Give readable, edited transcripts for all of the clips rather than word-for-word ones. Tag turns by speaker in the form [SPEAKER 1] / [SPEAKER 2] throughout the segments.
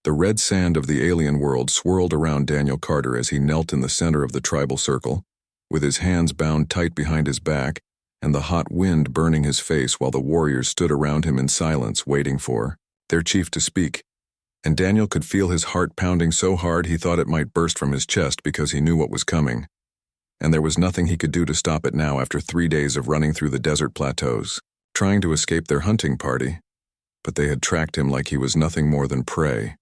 [SPEAKER 1] The red sand of the alien world swirled around Daniel Carter as he knelt in the center of the tribal circle, with his hands bound tight behind his back and the hot wind burning his face while the warriors stood around him in silence waiting for their chief to speak. And Daniel could feel his heart pounding so hard he thought it might burst from his chest because he knew what was coming. And there was nothing he could do to stop it now after 3 days of running through the desert plateaus, trying to escape their hunting party. But they had tracked him like he was nothing more than prey.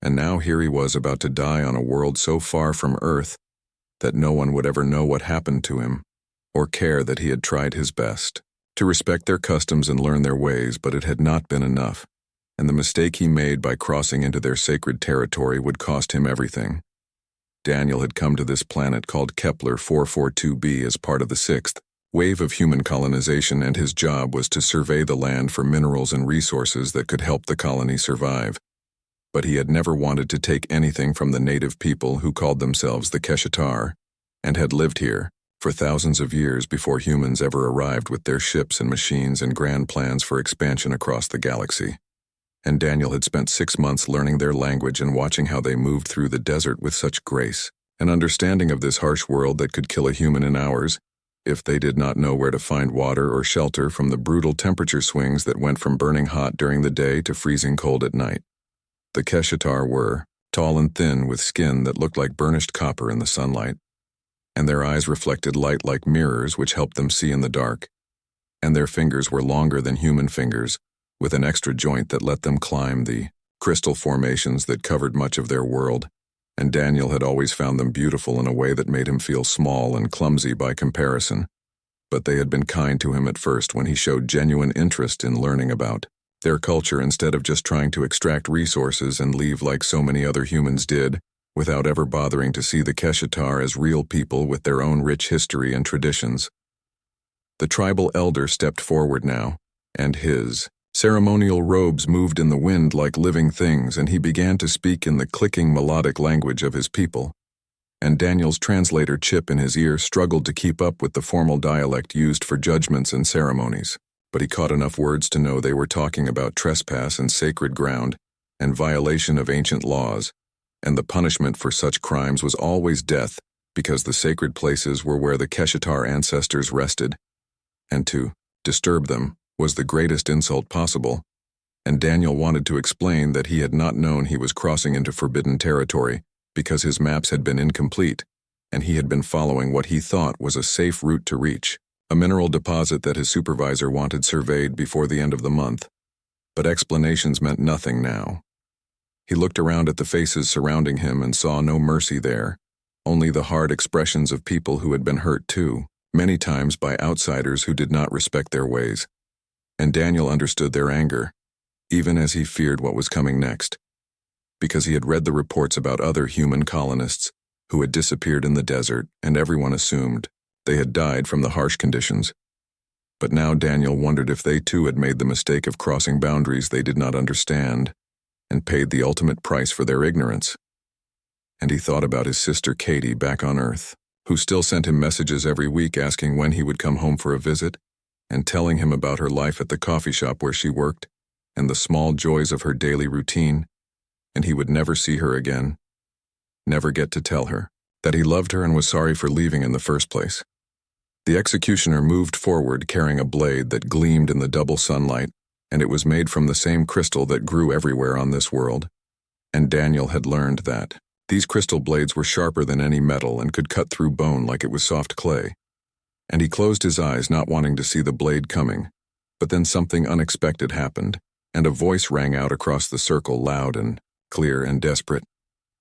[SPEAKER 1] And now here he was about to die on a world so far from Earth that no one would ever know what happened to him, or care that he had tried his best to respect their customs and learn their ways, but it had not been enough. And the mistake he made by crossing into their sacred territory would cost him everything. Daniel had come to this planet called Kepler 442b as part of the 6th wave of human colonization, and his job was to survey the land for minerals and resources that could help the colony survive. But he had never wanted to take anything from the native people who called themselves the Keshatar, and had lived here for thousands of years before humans ever arrived with their ships and machines and grand plans for expansion across the galaxy. And Daniel had spent 6 months learning their language and watching how they moved through the desert with such grace, an understanding of this harsh world that could kill a human in hours if they did not know where to find water or shelter from the brutal temperature swings that went from burning hot during the day to freezing cold at night. The Keshatar were tall and thin with skin that looked like burnished copper in the sunlight, and their eyes reflected light like mirrors which helped them see in the dark, and their fingers were longer than human fingers, with an extra joint that let them climb the crystal formations that covered much of their world, and Daniel had always found them beautiful in a way that made him feel small and clumsy by comparison. But they had been kind to him at first when he showed genuine interest in learning about their culture instead of just trying to extract resources and leave like so many other humans did, without ever bothering to see the Keshatar as real people with their own rich history and traditions. The tribal elder stepped forward now, and his ceremonial robes moved in the wind like living things, and he began to speak in the clicking melodic language of his people. And Daniel's translator chip in his ear struggled to keep up with the formal dialect used for judgments and ceremonies, but he caught enough words to know they were talking about trespass and sacred ground, and violation of ancient laws, and the punishment for such crimes was always death, because the sacred places were where the Keshatar ancestors rested, and to disturb them was the greatest insult possible. And Daniel wanted to explain that he had not known he was crossing into forbidden territory because his maps had been incomplete, and he had been following what he thought was a safe route to reach, a mineral deposit that his supervisor wanted surveyed before the end of the month. But explanations meant nothing now. He looked around at the faces surrounding him and saw no mercy there, only the hard expressions of people who had been hurt too, many times by outsiders who did not respect their ways. And Daniel understood their anger, even as he feared what was coming next, because he had read the reports about other human colonists who had disappeared in the desert, and everyone assumed they had died from the harsh conditions. But now Daniel wondered if they too had made the mistake of crossing boundaries they did not understand, and paid the ultimate price for their ignorance. And he thought about his sister Katie back on Earth, who still sent him messages every week asking when he would come home for a visit, and telling him about her life at the coffee shop where she worked, and the small joys of her daily routine, and he would never see her again, never get to tell her that he loved her and was sorry for leaving in the first place. The executioner moved forward carrying a blade that gleamed in the double sunlight, and it was made from the same crystal that grew everywhere on this world. And Daniel had learned that these crystal blades were sharper than any metal and could cut through bone like it was soft clay. And he closed his eyes, not wanting to see the blade coming. But then something unexpected happened, and a voice rang out across the circle, loud and clear and desperate.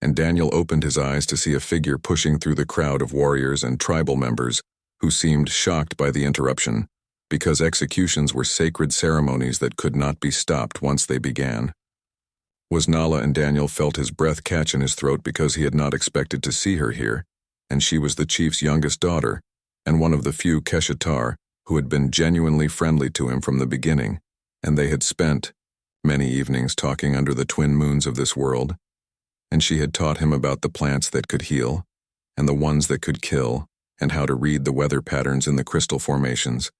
[SPEAKER 1] And Daniel opened his eyes to see a figure pushing through the crowd of warriors and tribal members who seemed shocked by the interruption, because executions were sacred ceremonies that could not be stopped once they began. Was Nala, and Daniel felt his breath catch in his throat because he had not expected to see her here, and she was the chief's youngest daughter, and one of the few Keshatar who had been genuinely friendly to him from the beginning, and they had spent many evenings talking under the twin moons of this world, and she had taught him about the plants that could heal, and the ones that could kill, and how to read the weather patterns in the crystal formations,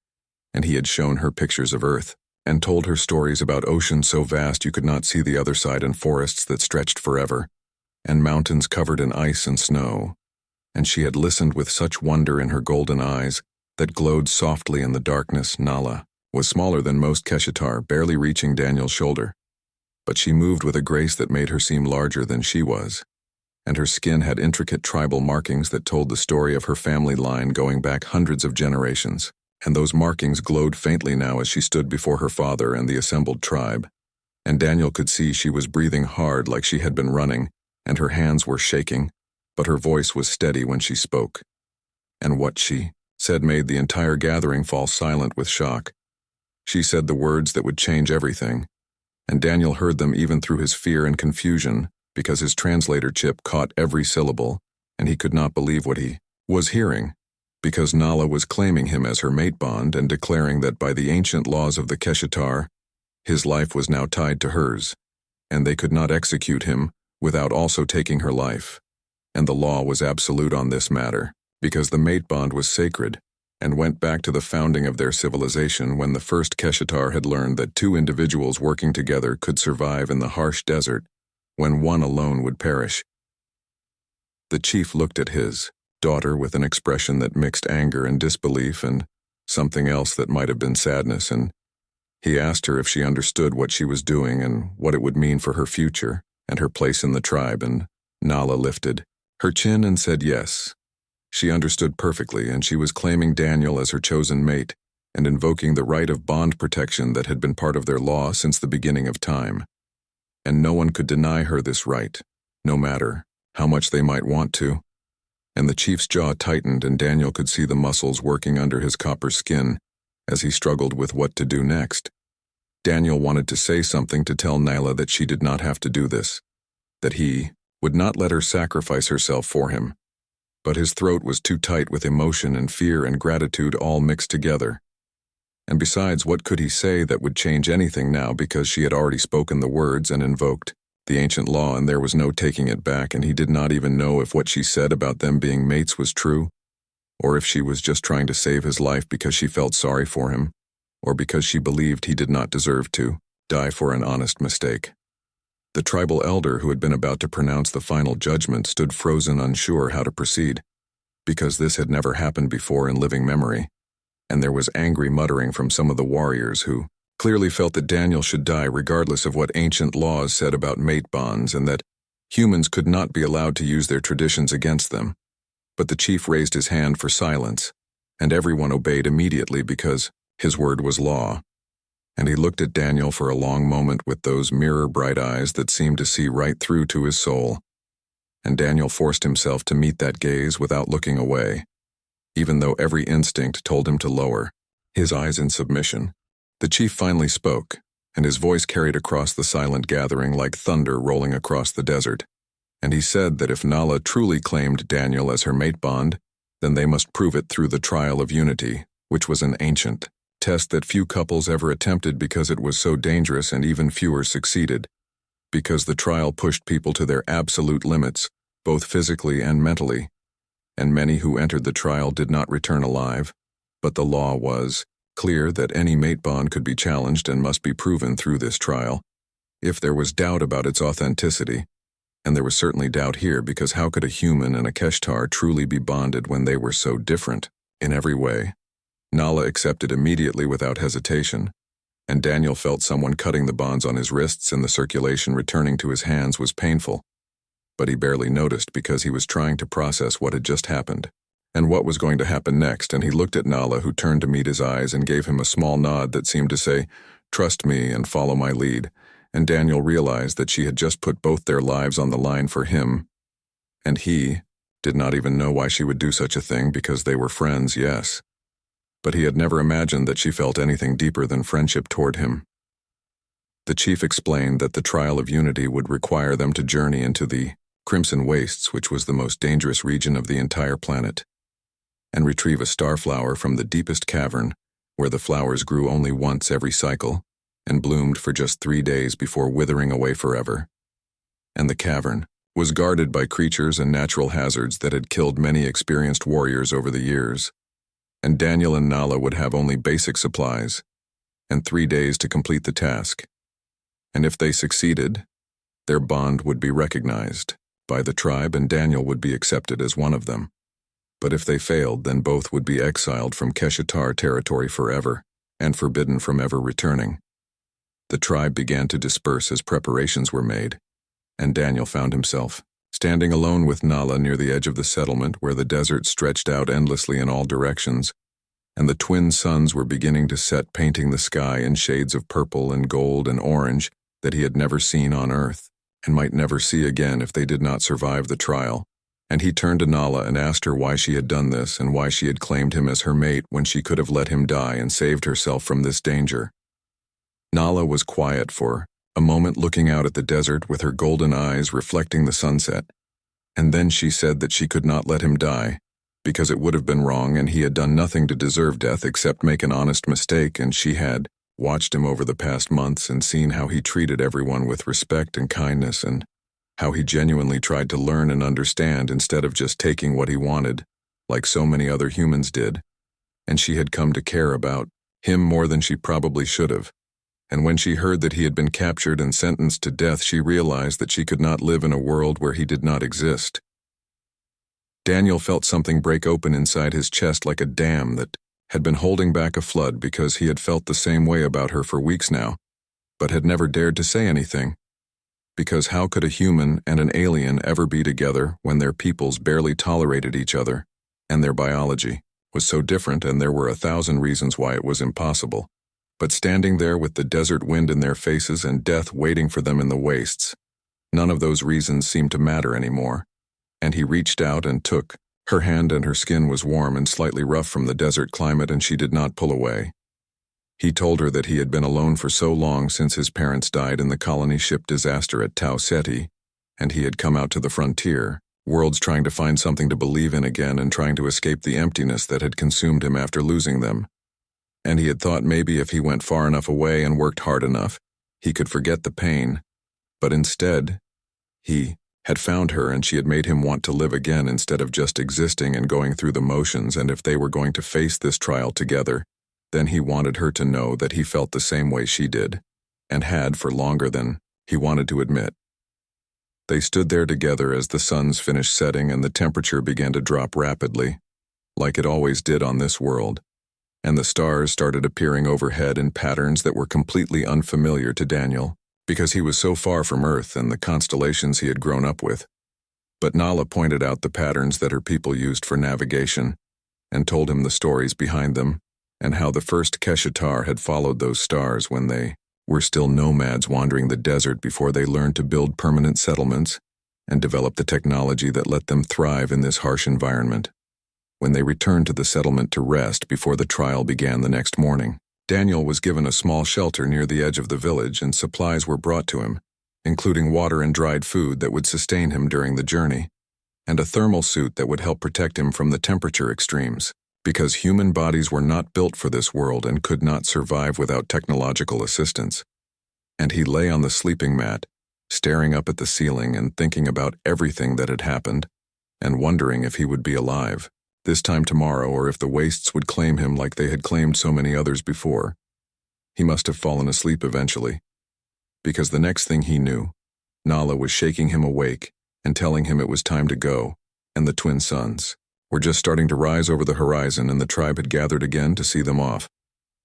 [SPEAKER 1] and he had shown her pictures of Earth, and told her stories about oceans so vast you could not see the other side and forests that stretched forever, and mountains covered in ice and snow. And she had listened with such wonder in her golden eyes that glowed softly in the darkness. Nala was smaller than most Keshatar, barely reaching Daniel's shoulder. But she moved with a grace that made her seem larger than she was, and her skin had intricate tribal markings that told the story of her family line going back hundreds of generations, and those markings glowed faintly now as she stood before her father and the assembled tribe. And Daniel could see she was breathing hard like she had been running, and her hands were shaking, but her voice was steady when she spoke. And what she said made the entire gathering fall silent with shock. She said the words that would change everything, and Daniel heard them even through his fear and confusion, because his translator chip caught every syllable, and he could not believe what he was hearing, because Nala was claiming him as her mate bond and declaring that by the ancient laws of the Keshatar, his life was now tied to hers, and they could not execute him without also taking her life. And the law was absolute on this matter, because the mate bond was sacred, and went back to the founding of their civilization when the first Keshatar had learned that two individuals working together could survive in the harsh desert, when one alone would perish. The chief looked at his daughter with an expression that mixed anger and disbelief and something else that might have been sadness, and he asked her if she understood what she was doing and what it would mean for her future and her place in the tribe, and Nala lifted her chin and said yes. She understood perfectly, and she was claiming Daniel as her chosen mate and invoking the right of bond protection that had been part of their law since the beginning of time. And no one could deny her this right, no matter how much they might want to. And the chief's jaw tightened, and Daniel could see the muscles working under his copper skin as he struggled with what to do next. Daniel wanted to say something to tell Nala that she did not have to do this, that he would not let her sacrifice herself for him. But his throat was too tight with emotion and fear and gratitude all mixed together. And besides, what could he say that would change anything now, because she had already spoken the words and invoked the ancient law, and there was no taking it back, and he did not even know if what she said about them being mates was true, or if she was just trying to save his life because she felt sorry for him, or because she believed he did not deserve to die for an honest mistake. The tribal elder who had been about to pronounce the final judgment stood frozen, unsure how to proceed, because this had never happened before in living memory, and there was angry muttering from some of the warriors who clearly felt that Daniel should die regardless of what ancient laws said about mate bonds, and that humans could not be allowed to use their traditions against them. But the chief raised his hand for silence, and everyone obeyed immediately because his word was law. And he looked at Daniel for a long moment with those mirror-bright eyes that seemed to see right through to his soul. And Daniel forced himself to meet that gaze without looking away, even though every instinct told him to lower his eyes in submission. The chief finally spoke, and his voice carried across the silent gathering like thunder rolling across the desert. And he said that if Nala truly claimed Daniel as her mate bond, then they must prove it through the trial of unity, which was an ancient test that few couples ever attempted because it was so dangerous, and even fewer succeeded, because the trial pushed people to their absolute limits, both physically and mentally, and many who entered the trial did not return alive. But the law was clear that any mate bond could be challenged and must be proven through this trial, if there was doubt about its authenticity. And there was certainly doubt here, because how could a human and a Keshtar truly be bonded when they were so different in every way? Nala accepted immediately without hesitation, and Daniel felt someone cutting the bonds on his wrists, and the circulation returning to his hands was painful. But he barely noticed because he was trying to process what had just happened, and what was going to happen next, and he looked at Nala, who turned to meet his eyes and gave him a small nod that seemed to say, "Trust me and follow my lead," and Daniel realized that she had just put both their lives on the line for him, and he did not even know why she would do such a thing, because they were friends, yes. But he had never imagined that she felt anything deeper than friendship toward him. The chief explained that the trial of unity would require them to journey into the Crimson Wastes, which was the most dangerous region of the entire planet, and retrieve a starflower from the deepest cavern, where the flowers grew only once every cycle, and bloomed for just 3 days before withering away forever. And the cavern was guarded by creatures and natural hazards that had killed many experienced warriors over the years. And Daniel and Nala would have only basic supplies, and 3 days to complete the task. And if they succeeded, their bond would be recognized by the tribe and Daniel would be accepted as one of them. But if they failed, then both would be exiled from Keshatar territory forever and forbidden from ever returning. The tribe began to disperse as preparations were made, and Daniel found himself standing alone with Nala near the edge of the settlement where the desert stretched out endlessly in all directions, and the twin suns were beginning to set, painting the sky in shades of purple and gold and orange that he had never seen on Earth, and might never see again if they did not survive the trial. And he turned to Nala and asked her why she had done this and why she had claimed him as her mate when she could have let him die and saved herself from this danger. Nala was quiet for a moment, looking out at the desert with her golden eyes reflecting the sunset, and then she said that she could not let him die, because it would have been wrong and he had done nothing to deserve death except make an honest mistake, and she had watched him over the past months and seen how he treated everyone with respect and kindness and how he genuinely tried to learn and understand instead of just taking what he wanted, like so many other humans did, and she had come to care about him more than she probably should have. And when she heard that he had been captured and sentenced to death, she realized that she could not live in a world where he did not exist. Daniel felt something break open inside his chest like a dam that had been holding back a flood, because he had felt the same way about her for weeks now, but had never dared to say anything. Because how could a human and an alien ever be together when their peoples barely tolerated each other, and their biology was so different, and there were 1,000 reasons why it was impossible. But standing there with the desert wind in their faces and death waiting for them in the wastes, none of those reasons seemed to matter anymore, and he reached out and took her hand, and her skin was warm and slightly rough from the desert climate, and she did not pull away. He told her that he had been alone for so long since his parents died in the colony ship disaster at Tau Ceti, and he had come out to the frontier, worlds, trying to find something to believe in again and trying to escape the emptiness that had consumed him after losing them. And he had thought maybe if he went far enough away and worked hard enough, he could forget the pain. But instead, he had found her, and she had made him want to live again instead of just existing and going through the motions. And if they were going to face this trial together, then he wanted her to know that he felt the same way she did, and had for longer than he wanted to admit. They stood there together as the suns finished setting and the temperature began to drop rapidly, like it always did on this world, and the stars started appearing overhead in patterns that were completely unfamiliar to Daniel, because he was so far from Earth and the constellations he had grown up with. But Nala pointed out the patterns that her people used for navigation, and told him the stories behind them, and how the first Keshatar had followed those stars when they were still nomads wandering the desert before they learned to build permanent settlements and develop the technology that let them thrive in this harsh environment. When they returned to the settlement to rest before the trial began the next morning, Daniel was given a small shelter near the edge of the village, and supplies were brought to him, including water and dried food that would sustain him during the journey, and a thermal suit that would help protect him from the temperature extremes, because human bodies were not built for this world and could not survive without technological assistance. And he lay on the sleeping mat, staring up at the ceiling and thinking about everything that had happened, and wondering if he would be alive this time tomorrow, or if the wastes would claim him like they had claimed so many others before. He must have fallen asleep eventually, because the next thing he knew, Nala was shaking him awake and telling him it was time to go, and the twin suns were just starting to rise over the horizon, and the tribe had gathered again to see them off.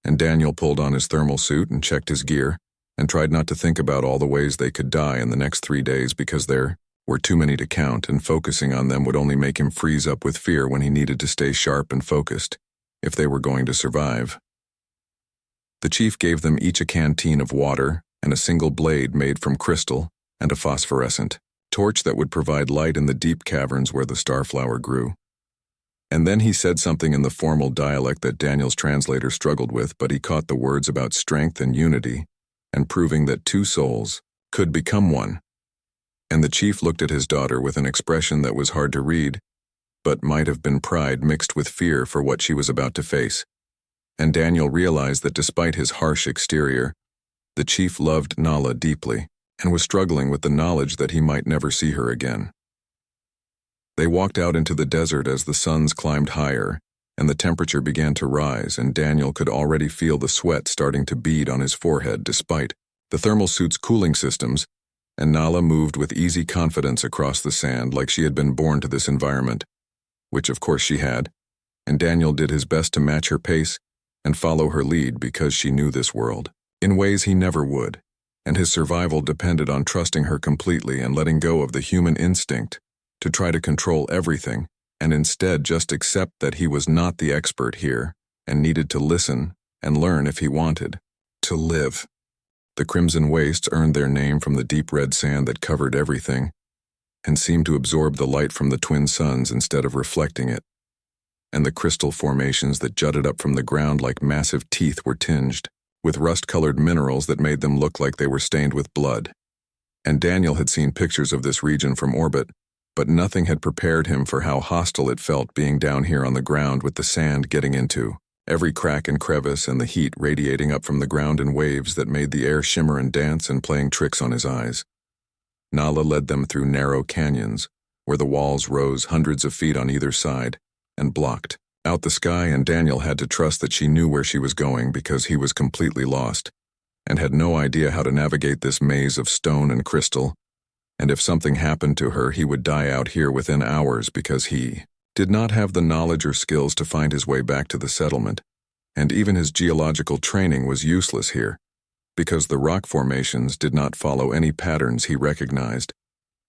[SPEAKER 1] And Daniel pulled on his thermal suit and checked his gear, and tried not to think about all the ways they could die in the next 3 days, because there were too many to count, and focusing on them would only make him freeze up with fear when he needed to stay sharp and focused, if they were going to survive. The chief gave them each a canteen of water and a single blade made from crystal and a phosphorescent torch that would provide light in the deep caverns where the starflower grew. And then he said something in the formal dialect that Daniel's translator struggled with, but he caught the words about strength and unity, and proving that two souls could become one. And the chief looked at his daughter with an expression that was hard to read, but might have been pride mixed with fear for what she was about to face. And Daniel realized that despite his harsh exterior, the chief loved Nala deeply, and was struggling with the knowledge that he might never see her again. They walked out into the desert as the suns climbed higher, and the temperature began to rise, and Daniel could already feel the sweat starting to bead on his forehead despite the thermal suit's cooling systems, and Nala moved with easy confidence across the sand like she had been born to this environment, which of course she had, and Daniel did his best to match her pace and follow her lead because she knew this world in ways he never would, and his survival depended on trusting her completely and letting go of the human instinct to try to control everything and instead just accept that he was not the expert here and needed to listen and learn if he wanted to live. The crimson wastes earned their name from the deep red sand that covered everything and seemed to absorb the light from the twin suns instead of reflecting it, and the crystal formations that jutted up from the ground like massive teeth were tinged with rust-colored minerals that made them look like they were stained with blood. And Daniel had seen pictures of this region from orbit, but nothing had prepared him for how hostile it felt being down here on the ground with the sand getting into every crack and crevice and the heat radiating up from the ground in waves that made the air shimmer and dance and playing tricks on his eyes. Nala led them through narrow canyons, where the walls rose hundreds of feet on either side and blocked out the sky, and Daniel had to trust that she knew where she was going because he was completely lost and had no idea how to navigate this maze of stone and crystal, and if something happened to her he would die out here within hours because he did not have the knowledge or skills to find his way back to the settlement, and even his geological training was useless here because the rock formations did not follow any patterns he recognized,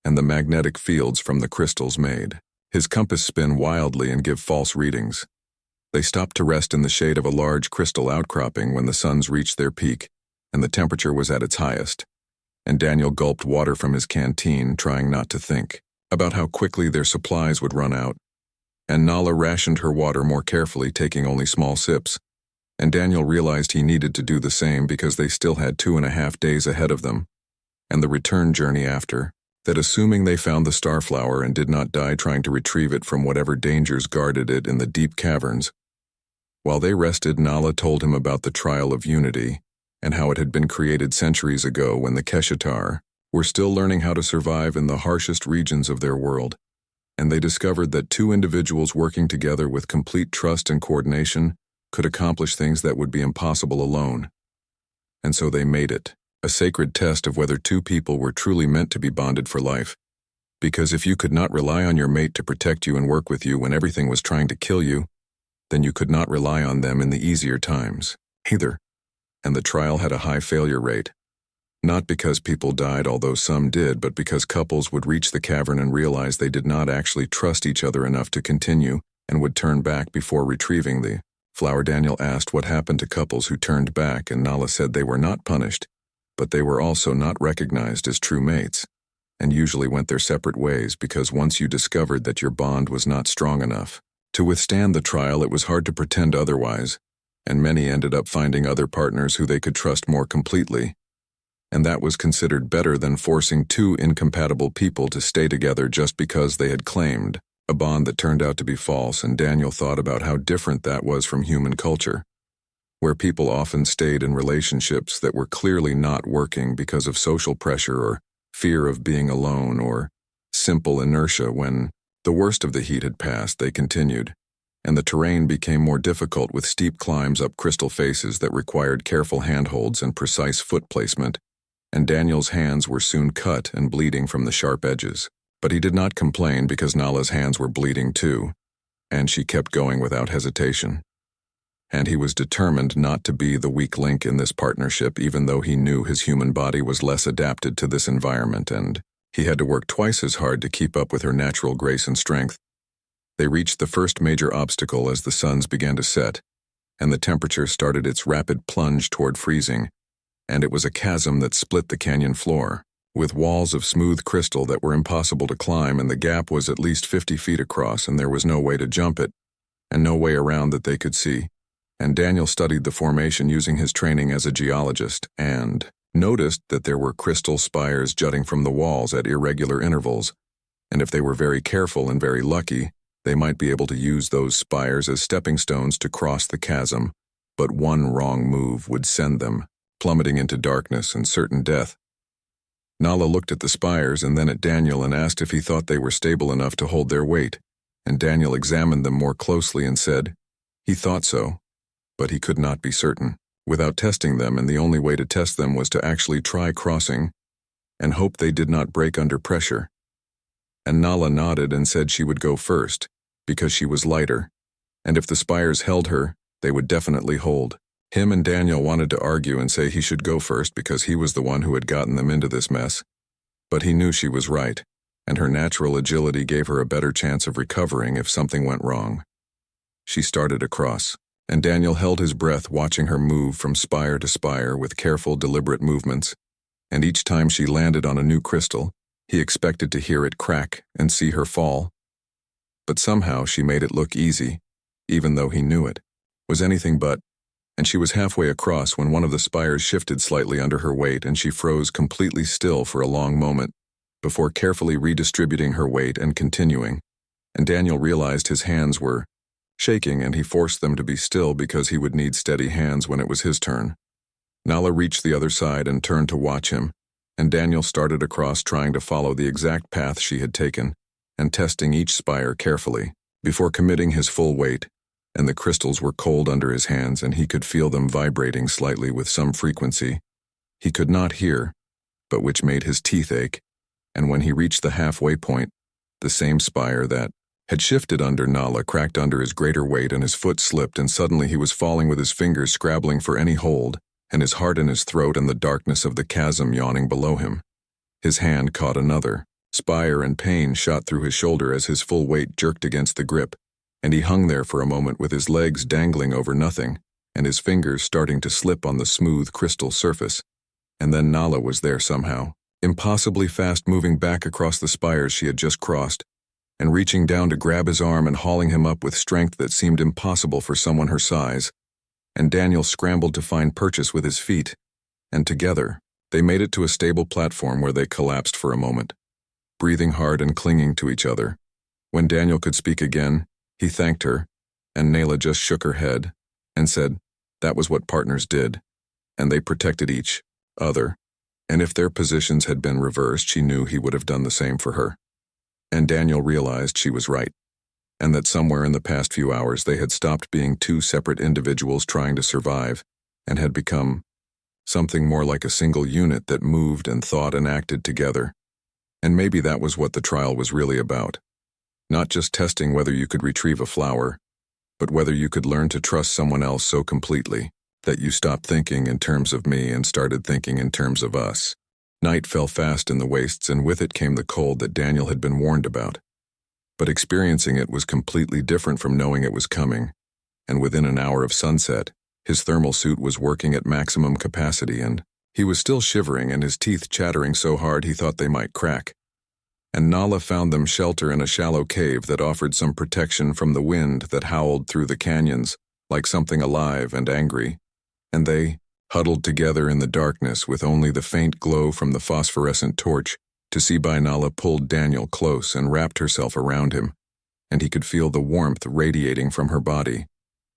[SPEAKER 1] and the magnetic fields from the crystals made his compass spin wildly and give false readings. They stopped to rest in the shade of a large crystal outcropping when the suns reached their peak and the temperature was at its highest, and Daniel gulped water from his canteen, trying not to think about how quickly their supplies would run out, and Nala rationed her water more carefully, taking only small sips, and Daniel realized he needed to do the same because they still had 2.5 days ahead of them, and the return journey after, that assuming they found the starflower and did not die trying to retrieve it from whatever dangers guarded it in the deep caverns. While they rested, Nala told him about the Trial of Unity and how it had been created centuries ago when the Keshatar were still learning how to survive in the harshest regions of their world, and they discovered that two individuals working together with complete trust and coordination could accomplish things that would be impossible alone. And so they made it a sacred test of whether two people were truly meant to be bonded for life. Because if you could not rely on your mate to protect you and work with you when everything was trying to kill you, then you could not rely on them in the easier times either. And the trial had a high failure rate. Not because people died, although some did, but because couples would reach the cavern and realize they did not actually trust each other enough to continue and would turn back before retrieving the flower. Daniel asked what happened to couples who turned back, and Nala said they were not punished, but they were also not recognized as true mates, and usually went their separate ways because once you discovered that your bond was not strong enough to withstand the trial, it was hard to pretend otherwise, and many ended up finding other partners who they could trust more completely, and that was considered better than forcing two incompatible people to stay together just because they had claimed a bond that turned out to be false. And Daniel thought about how different that was from human culture, where people often stayed in relationships that were clearly not working because of social pressure or fear of being alone or simple inertia. When the worst of the heat had passed, they continued, and the terrain became more difficult with steep climbs up crystal faces that required careful handholds and precise foot placement, and Daniel's hands were soon cut and bleeding from the sharp edges. But he did not complain because Nala's hands were bleeding too, and she kept going without hesitation. And he was determined not to be the weak link in this partnership, even though he knew his human body was less adapted to this environment, and he had to work twice as hard to keep up with her natural grace and strength. They reached the first major obstacle as the suns began to set, and the temperature started its rapid plunge toward freezing, and it was a chasm that split the canyon floor, with walls of smooth crystal that were impossible to climb, and the gap was at least 50 feet across, and there was no way to jump it, and no way around that they could see. And Daniel studied the formation using his training as a geologist, and noticed that there were crystal spires jutting from the walls at irregular intervals, and if they were very careful and very lucky, they might be able to use those spires as stepping stones to cross the chasm, but one wrong move would send them plummeting into darkness and certain death. Nala looked at the spires and then at Daniel and asked if he thought they were stable enough to hold their weight, and Daniel examined them more closely and said, He thought so, but he could not be certain. Without testing them, and the only way to test them was to actually try crossing and hope they did not break under pressure. And Nala nodded and said she would go first, because she was lighter, and if the spires held her, they would definitely hold. Him and Daniel wanted to argue and say he should go first because he was the one who had gotten them into this mess, but he knew she was right, and her natural agility gave her a better chance of recovering if something went wrong. She started across, and Daniel held his breath watching her move from spire to spire with careful, deliberate movements, and each time she landed on a new crystal, he expected to hear it crack and see her fall. But somehow she made it look easy, even though he knew it was anything but, and she was halfway across when one of the spires shifted slightly under her weight and she froze completely still for a long moment, before carefully redistributing her weight and continuing, and Daniel realized his hands were shaking and he forced them to be still because he would need steady hands when it was his turn. Nala reached the other side and turned to watch him, and Daniel started across trying to follow the exact path she had taken, and testing each spire carefully, before committing his full weight, and the crystals were cold under his hands and he could feel them vibrating slightly with some frequency. He could not hear, but which made his teeth ache, and when he reached the halfway point, the same spire that had shifted under Nala cracked under his greater weight and his foot slipped and suddenly he was falling with his fingers scrabbling for any hold, and his heart in his throat and the darkness of the chasm yawning below him. His hand caught another spire and pain shot through his shoulder as his full weight jerked against the grip, and he hung there for a moment with his legs dangling over nothing, and his fingers starting to slip on the smooth crystal surface. And then Nala was there somehow, impossibly fast moving back across the spires she had just crossed, and reaching down to grab his arm and hauling him up with strength that seemed impossible for someone her size. And Daniel scrambled to find purchase with his feet, and together, they made it to a stable platform where they collapsed for a moment, breathing hard and clinging to each other. When Daniel could speak again, he thanked her, and Nala just shook her head and said that was what partners did, and they protected each other, and if their positions had been reversed, she knew he would have done the same for her. And Daniel realized she was right, and that somewhere in the past few hours they had stopped being two separate individuals trying to survive, and had become something more like a single unit that moved and thought and acted together. And maybe that was what the trial was really about. Not just testing whether you could retrieve a flower, but whether you could learn to trust someone else so completely that you stopped thinking in terms of me and started thinking in terms of us. Night fell fast in the wastes, and with it came the cold that Daniel had been warned about. But experiencing it was completely different from knowing it was coming, and within an hour of sunset, his thermal suit was working at maximum capacity and he was still shivering and his teeth chattering so hard he thought they might crack. And Nala found them shelter in a shallow cave that offered some protection from the wind that howled through the canyons like something alive and angry, and they huddled together in the darkness with only the faint glow from the phosphorescent torch to see by. Nala pulled Daniel close and wrapped herself around him, and he could feel the warmth radiating from her body,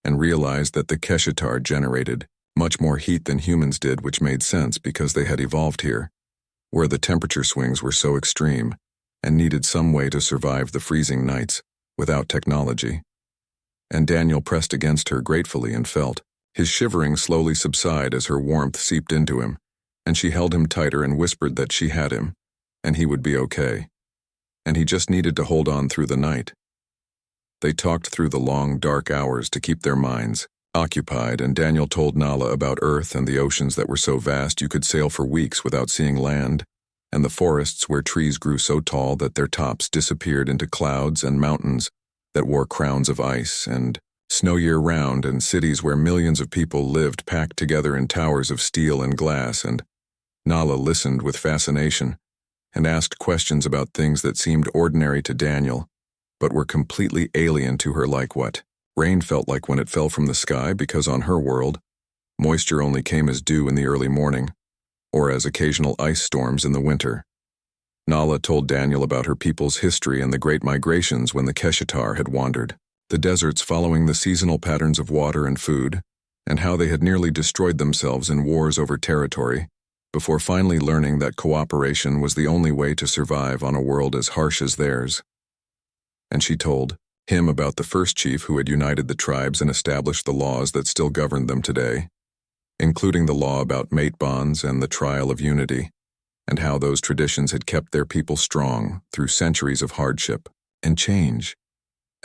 [SPEAKER 1] and realized that the Keshatar generated much more heat than humans did, which made sense because they had evolved here, where the temperature swings were so extreme, and needed some way to survive the freezing nights without technology. And Daniel pressed against her gratefully and felt his shivering slowly subside as her warmth seeped into him, and she held him tighter and whispered that she had him, and he would be okay. And he just needed to hold on through the night. They talked through the long, dark hours to keep their minds occupied, and Daniel told Nala about Earth and the oceans that were so vast you could sail for weeks without seeing land, and the forests where trees grew so tall that their tops disappeared into clouds, and mountains that wore crowns of ice and snow year-round, and cities where millions of people lived packed together in towers of steel and glass. And Nala listened with fascination and asked questions about things that seemed ordinary to Daniel, but were completely alien to her, like what rain felt like when it fell from the sky, because on her world, moisture only came as dew in the early morning, or as occasional ice storms in the winter. Nala told Daniel about her people's history and the great migrations when the Keshatar had wandered, the deserts following the seasonal patterns of water and food, and how they had nearly destroyed themselves in wars over territory, before finally learning that cooperation was the only way to survive on a world as harsh as theirs. And she told Him about the first chief who had united the tribes and established the laws that still govern them today, including the law about mate bonds and the trial of unity, and how those traditions had kept their people strong through centuries of hardship and change.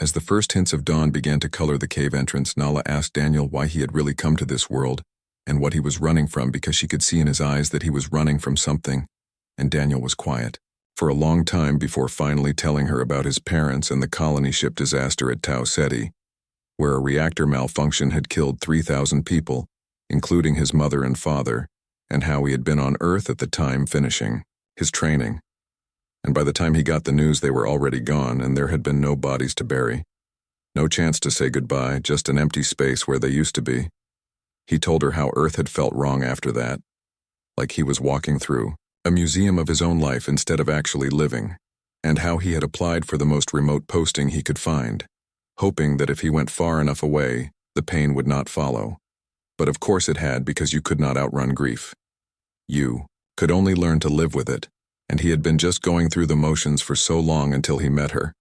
[SPEAKER 1] As the first hints of dawn began to color the cave entrance, Nala asked Daniel why he had really come to this world and what he was running from, because she could see in his eyes that he was running from something, and Daniel was quiet for a long time before finally telling her about his parents and the colony ship disaster at Tau Ceti, where a reactor malfunction had killed 3,000 people, including his mother and father, and how he had been on Earth at the time finishing his training. And by the time he got the news, they were already gone, and there had been no bodies to bury. No chance to say goodbye, just an empty space where they used to be. He told her how Earth had felt wrong after that, like he was walking through a museum of his own life instead of actually living, and how he had applied for the most remote posting he could find, hoping that if he went far enough away, the pain would not follow. But of course it had, because you could not outrun grief. You could only learn to live with it, and he had been just going through the motions for so long until he met her,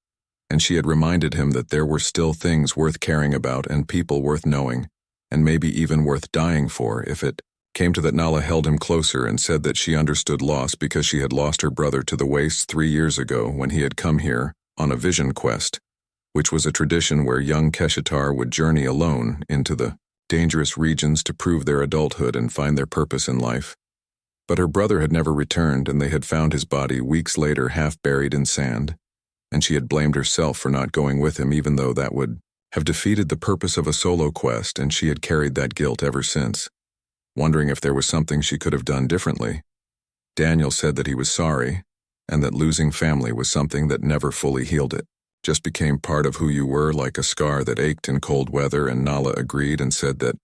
[SPEAKER 1] and she had reminded him that there were still things worth caring about and people worth knowing, and maybe even worth dying for if it came to that. Nala held him closer and said that she understood loss because she had lost her brother to the wastes 3 years ago when he had come here on a vision quest, which was a tradition where young Keshatar would journey alone into the dangerous regions to prove their adulthood and find their purpose in life. But her brother had never returned, and they had found his body weeks later half buried in sand, and she had blamed herself for not going with him, even though that would have defeated the purpose of a solo quest, and she had carried that guilt ever since, wondering if there was something she could have done differently. Daniel said that he was sorry, and that losing family was something that never fully healed it, just became part of who you were, like a scar that ached in cold weather, and Nala agreed and said that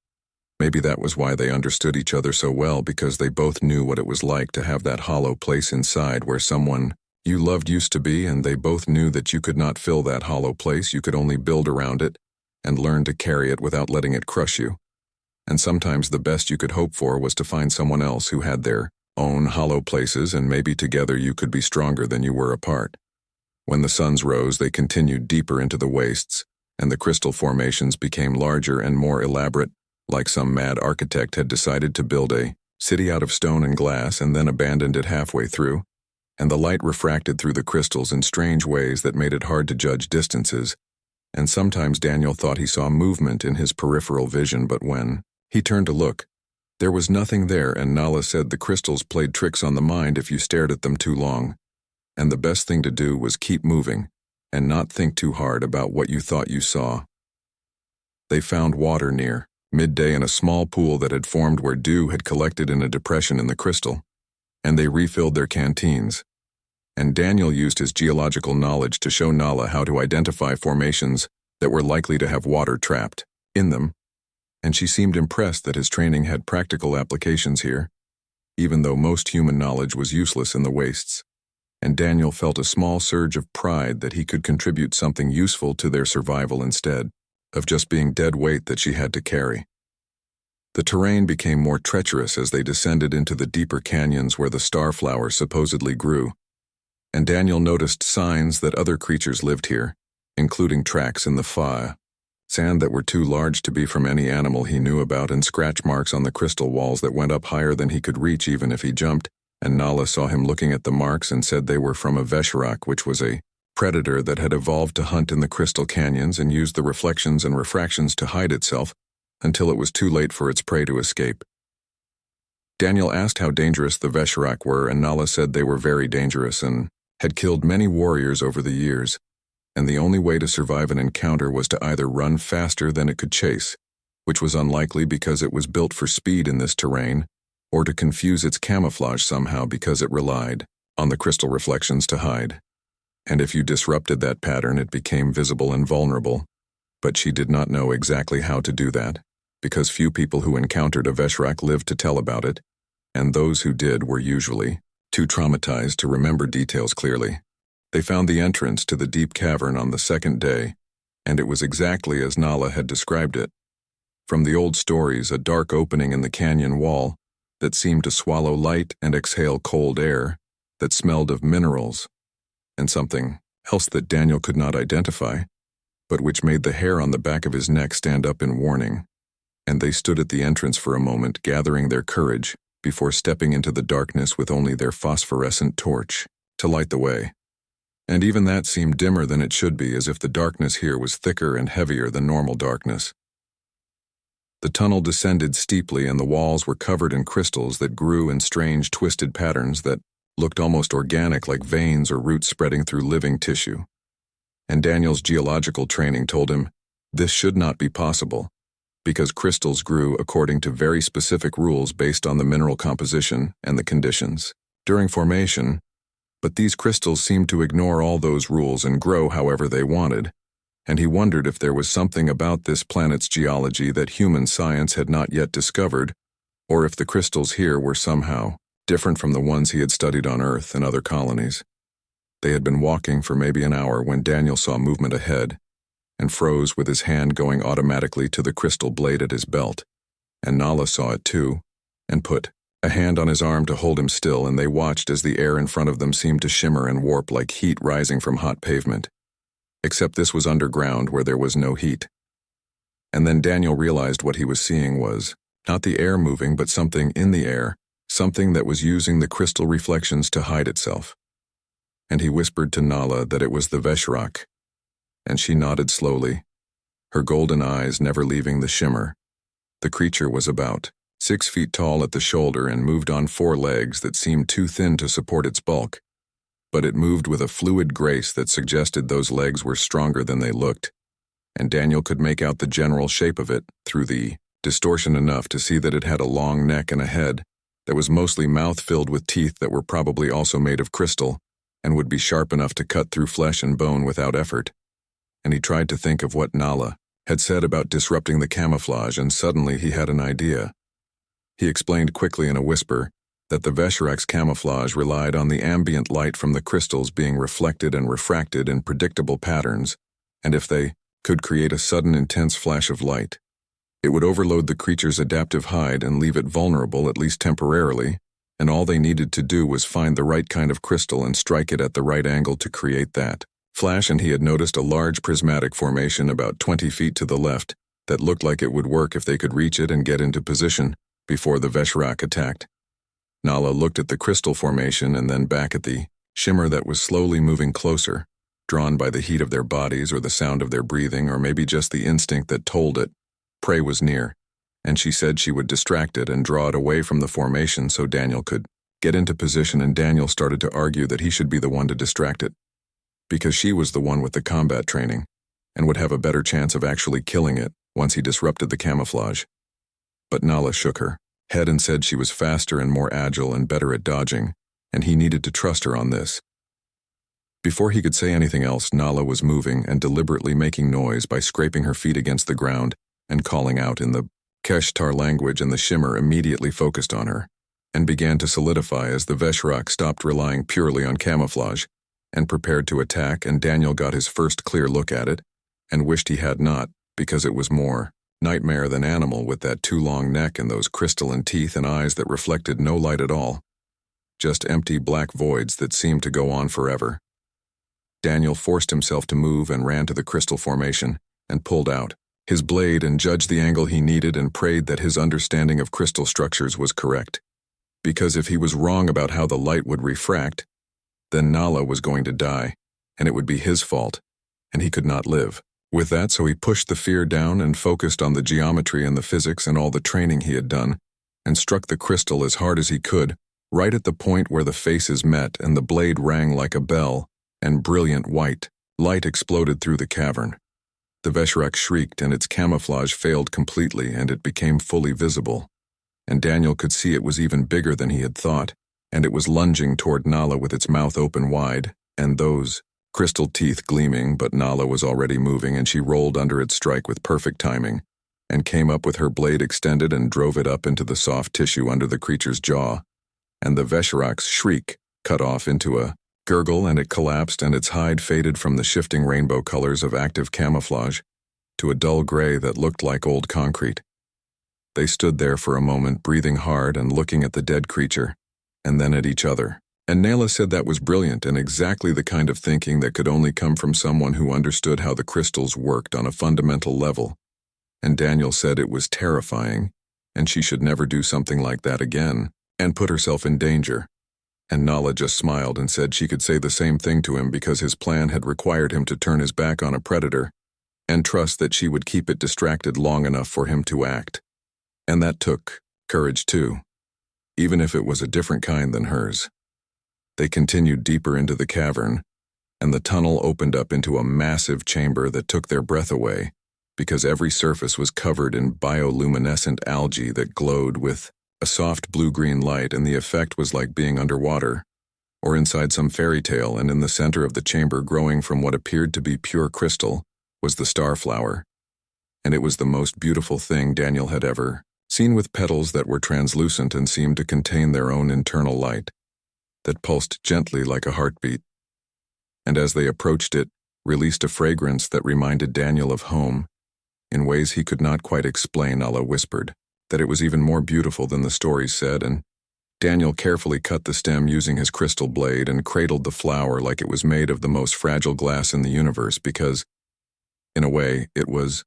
[SPEAKER 1] maybe that was why they understood each other so well, because they both knew what it was like to have that hollow place inside where someone you loved used to be, and they both knew that you could not fill that hollow place, you could only build around it and learn to carry it without letting it crush you. And sometimes the best you could hope for was to find someone else who had their own hollow places, and maybe together you could be stronger than you were apart. When the suns rose, they continued deeper into the wastes, and the crystal formations became larger and more elaborate, like some mad architect had decided to build a city out of stone and glass and then abandoned it halfway through, and the light refracted through the crystals in strange ways that made it hard to judge distances, and sometimes Daniel thought he saw movement in his peripheral vision, but when he turned to look, there was nothing there, and Nala said the crystals played tricks on the mind if you stared at them too long, and the best thing to do was keep moving and not think too hard about what you thought you saw. They found water near midday in a small pool that had formed where dew had collected in a depression in the crystal, and they refilled their canteens. And Daniel used his geological knowledge to show Nala how to identify formations that were likely to have water trapped in them, and she seemed impressed that his training had practical applications here, even though most human knowledge was useless in the wastes. And Daniel felt a small surge of pride that he could contribute something useful to their survival instead of just being dead weight that she had to carry. The terrain became more treacherous as they descended into the deeper canyons where the starflower supposedly grew, and Daniel noticed signs that other creatures lived here, including tracks in the fa, sand that were too large to be from any animal he knew about, and scratch marks on the crystal walls that went up higher than he could reach even if he jumped, and Nala saw him looking at the marks and said they were from a Vesharak, which was a predator that had evolved to hunt in the crystal canyons and used the reflections and refractions to hide itself until it was too late for its prey to escape. Daniel asked how dangerous the Vesharak were, and Nala said they were very dangerous and had killed many warriors over the years, and the only way to survive an encounter was to either run faster than it could chase, which was unlikely because it was built for speed in this terrain, or to confuse its camouflage somehow because it relied on the crystal reflections to hide. And if you disrupted that pattern, it became visible and vulnerable. But she did not know exactly how to do that, because few people who encountered a Vesharak lived to tell about it, and those who did were usually too traumatized to remember details clearly. They found the entrance to the deep cavern on the second day, and it was exactly as Nala had described it. From the old stories, a dark opening in the canyon wall that seemed to swallow light and exhale cold air that smelled of minerals, and something else that Daniel could not identify, but which made the hair on the back of his neck stand up in warning. And they stood at the entrance for a moment, gathering their courage, before stepping into the darkness with only their phosphorescent torch to light the way. And even that seemed dimmer than it should be, as if the darkness here was thicker and heavier than normal darkness. The tunnel descended steeply, and the walls were covered in crystals that grew in strange twisted patterns that looked almost organic, like veins or roots spreading through living tissue. And Daniel's geological training told him this should not be possible, because crystals grew according to very specific rules based on the mineral composition and the conditions during formation, but these crystals seemed to ignore all those rules and grow however they wanted, and he wondered if there was something about this planet's geology that human science had not yet discovered, or if the crystals here were somehow different from the ones he had studied on Earth and other colonies. They had been walking for maybe an hour when Daniel saw movement ahead, and froze with his hand going automatically to the crystal blade at his belt, and Nala saw it too, and put a hand on his arm to hold him still, and they watched as the air in front of them seemed to shimmer and warp like heat rising from hot pavement. Except this was underground where there was no heat. And then Daniel realized what he was seeing was not the air moving, but something in the air, something that was using the crystal reflections to hide itself. And he whispered to Nala that it was the Veshrak, and she nodded slowly, her golden eyes never leaving the shimmer. The creature was about 6 feet tall at the shoulder and moved on 4 legs that seemed too thin to support its bulk, but it moved with a fluid grace that suggested those legs were stronger than they looked, and Daniel could make out the general shape of it through the distortion enough to see that it had a long neck and a head that was mostly mouth filled with teeth that were probably also made of crystal and would be sharp enough to cut through flesh and bone without effort. And he tried to think of what Nala had said about disrupting the camouflage, and suddenly he had an idea. He explained quickly in a whisper that the Veshrak's camouflage relied on the ambient light from the crystals being reflected and refracted in predictable patterns, and if they could create a sudden intense flash of light, it would overload the creature's adaptive hide and leave it vulnerable, at least temporarily, and all they needed to do was find the right kind of crystal and strike it at the right angle to create that flash. And he had noticed a large prismatic formation about 20 feet to the left that looked like it would work if they could reach it and get into position before the Veshrak attacked. Nala looked at the crystal formation and then back at the shimmer that was slowly moving closer, drawn by the heat of their bodies or the sound of their breathing, or maybe just the instinct that told it prey was near, and she said she would distract it and draw it away from the formation so Daniel could get into position. And Daniel started to argue that he should be the one to distract it, because she was the one with the combat training and would have a better chance of actually killing it once he disrupted the camouflage. But Nala shook her head and said she was faster and more agile and better at dodging, and he needed to trust her on this. Before he could say anything else, Nala was moving and deliberately making noise by scraping her feet against the ground and calling out in the Keshtar language, and the shimmer immediately focused on her and began to solidify as the Veshrak stopped relying purely on camouflage and prepared to attack. And Daniel got his first clear look at it and wished he had not, because it was more nightmare than animal, with that too long neck and those crystalline teeth and eyes that reflected no light at all, just empty black voids that seemed to go on forever. Daniel forced himself to move and ran to the crystal formation and pulled out his blade and judged the angle he needed and prayed that his understanding of crystal structures was correct, because if he was wrong about how the light would refract, then Nala was going to die, and it would be his fault, and he could not live with that. So he pushed the fear down and focused on the geometry and the physics and all the training he had done, and struck the crystal as hard as he could, right at the point where the faces met, and the blade rang like a bell, and brilliant white light exploded through the cavern. The Veshrak shrieked, and its camouflage failed completely, and it became fully visible. And Daniel could see it was even bigger than he had thought, and it was lunging toward Nala with its mouth open wide, and those crystal teeth gleaming. But Nala was already moving, and she rolled under its strike with perfect timing, and came up with her blade extended and drove it up into the soft tissue under the creature's jaw. And the Veshrak's shriek cut off into a gurgle, and it collapsed, and its hide faded from the shifting rainbow colors of active camouflage to a dull gray that looked like old concrete. They stood there for a moment, breathing hard and looking at the dead creature, and then at each other, And Nayla said that was brilliant and exactly the kind of thinking that could only come from someone who understood how the crystals worked on a fundamental level. And Daniel said it was terrifying, and she should never do something like that again, and put herself in danger. And Nala just smiled and said she could say the same thing to him because his plan had required him to turn his back on a predator and trust that she would keep it distracted long enough for him to act. And that took courage too, even if it was a different kind than hers. They continued deeper into the cavern, and the tunnel opened up into a massive chamber that took their breath away because every surface was covered in bioluminescent algae that glowed with a soft blue-green light, and the effect was like being underwater or inside some fairy tale. And in the center of the chamber, growing from what appeared to be pure crystal, was the starflower. And it was the most beautiful thing Daniel had ever seen, with petals that were translucent and seemed to contain their own internal light that pulsed gently like a heartbeat. And as they approached it, released a fragrance that reminded Daniel of home in ways he could not quite explain. Nala whispered that it was even more beautiful than the stories said, and Daniel carefully cut the stem using his crystal blade and cradled the flower like it was made of the most fragile glass in the universe because, in a way, it was,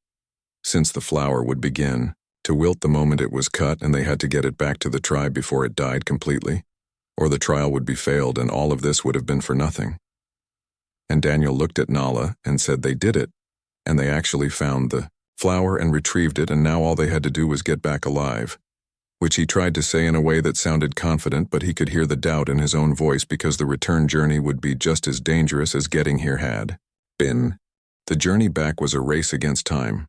[SPEAKER 1] since the flower would begin to wilt the moment it was cut and they had to get it back to the tribe before it died completely, or the trial would be failed and all of this would have been for nothing. And Daniel looked at Nala and said they did it, and they actually found the flower and retrieved it, and now all they had to do was get back alive, which he tried to say in a way that sounded confident, but he could hear the doubt in his own voice because the return journey would be just as dangerous as getting here had been. The journey back was a race against time,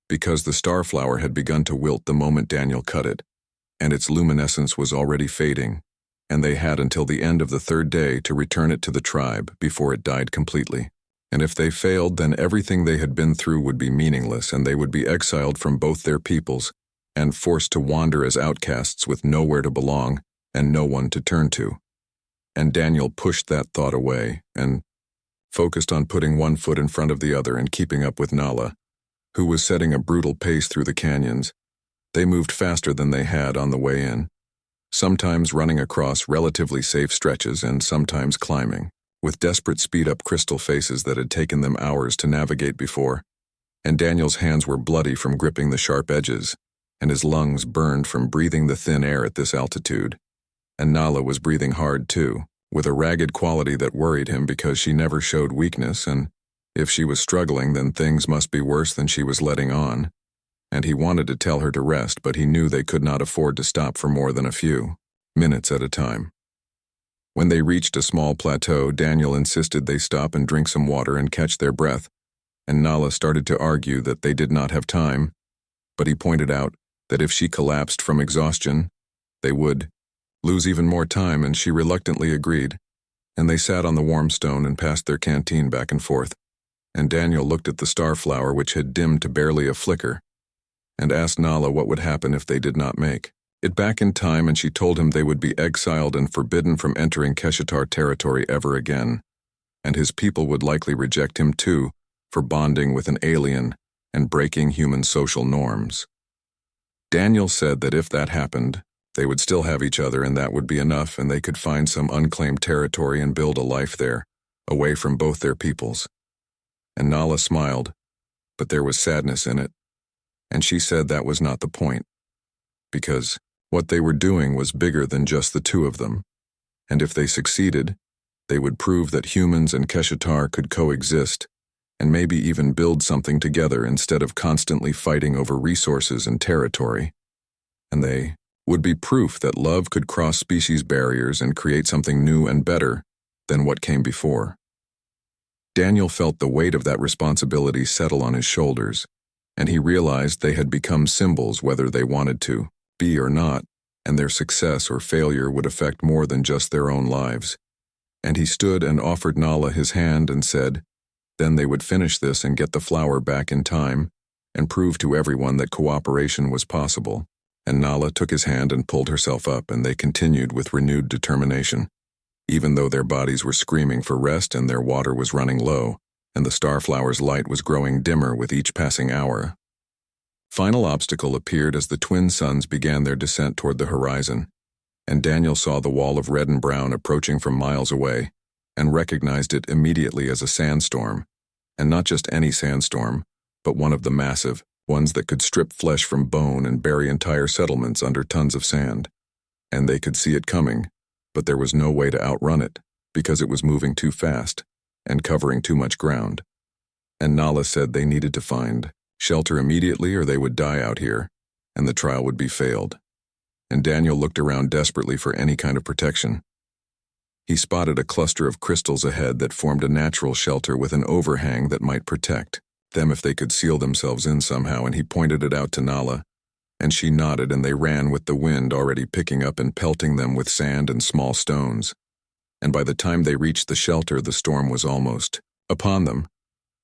[SPEAKER 1] because the starflower had begun to wilt the moment Daniel cut it, and its luminescence was already fading, and they had until the end of the third day to return it to the tribe before it died completely. And if they failed, then everything they had been through would be meaningless, and they would be exiled from both their peoples and forced to wander as outcasts with nowhere to belong and no one to turn to. And Daniel pushed that thought away and focused on putting one foot in front of the other and keeping up with Nala, who was setting a brutal pace through the canyons. They moved faster than they had on the way in, sometimes running across relatively safe stretches and sometimes climbing, with desperate speed-up crystal faces that had taken them hours to navigate before. And Daniel's hands were bloody from gripping the sharp edges, and his lungs burned from breathing the thin air at this altitude. And Nala was breathing hard too, with a ragged quality that worried him because she never showed weakness, and if she was struggling, then things must be worse than she was letting on. And he wanted to tell her to rest, but he knew they could not afford to stop for more than a few minutes at a time. When they reached a small plateau, Daniel insisted they stop and drink some water and catch their breath, and Nala started to argue that they did not have time, but he pointed out that if she collapsed from exhaustion, they would lose even more time, and she reluctantly agreed, and they sat on the warm stone and passed their canteen back and forth, and Daniel looked at the starflower, which had dimmed to barely a flicker, and asked Nala what would happen if they did not make it back in time, and she told him they would be exiled and forbidden from entering Keshatar territory ever again, and his people would likely reject him too for bonding with an alien and breaking human social norms. Daniel said that if that happened, they would still have each other, and that would be enough, and they could find some unclaimed territory and build a life there, away from both their peoples. And Nala smiled, but there was sadness in it, and she said that was not the point, because what they were doing was bigger than just the two of them, and if they succeeded, they would prove that humans and Keshatar could coexist, and maybe even build something together instead of constantly fighting over resources and territory. And they would be proof that love could cross species barriers and create something new and better than what came before. Daniel felt the weight of that responsibility settle on his shoulders, and he realized they had become symbols whether they wanted to be or not, and their success or failure would affect more than just their own lives. And he stood and offered Nala his hand and said, then they would finish this and get the flower back in time and prove to everyone that cooperation was possible. And Nala took his hand and pulled herself up, and they continued with renewed determination, even though their bodies were screaming for rest and their water was running low, and the starflower's light was growing dimmer with each passing hour. Final obstacle appeared as the twin suns began their descent toward the horizon, and Daniel saw the wall of red and brown approaching from miles away, and recognized it immediately as a sandstorm, and not just any sandstorm, but one of the massive ones that could strip flesh from bone and bury entire settlements under tons of sand. And they could see it coming, but there was no way to outrun it, because it was moving too fast and covering too much ground. And Nala said they needed to find shelter immediately or they would die out here, and the trial would be failed. And Daniel looked around desperately for any kind of protection. He spotted a cluster of crystals ahead that formed a natural shelter with an overhang that might protect them if they could seal themselves in somehow, and he pointed it out to Nala, and she nodded, and they ran with the wind already picking up and pelting them with sand and small stones. And by the time they reached the shelter, the storm was almost upon them,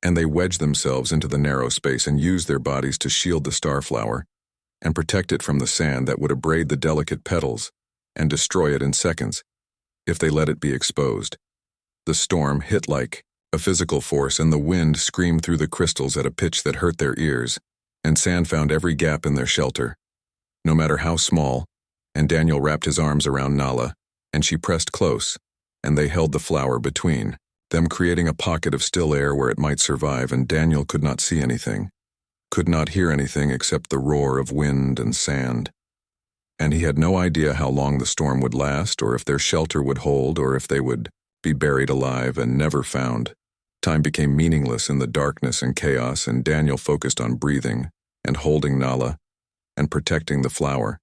[SPEAKER 1] and they wedged themselves into the narrow space and used their bodies to shield the starflower and protect it from the sand that would abrade the delicate petals and destroy it in seconds if they let it be exposed. The storm hit like a physical force, and the wind screamed through the crystals at a pitch that hurt their ears, and sand found every gap in their shelter, no matter how small, and Daniel wrapped his arms around Nala, and she pressed close, and they held the flower between them, creating a pocket of still air where it might survive, and Daniel could not see anything, could not hear anything except the roar of wind and sand. And he had no idea how long the storm would last, or if their shelter would hold, or if they would be buried alive and never found. Time became meaningless in the darkness and chaos, and Daniel focused on breathing and holding Nala and protecting the flower.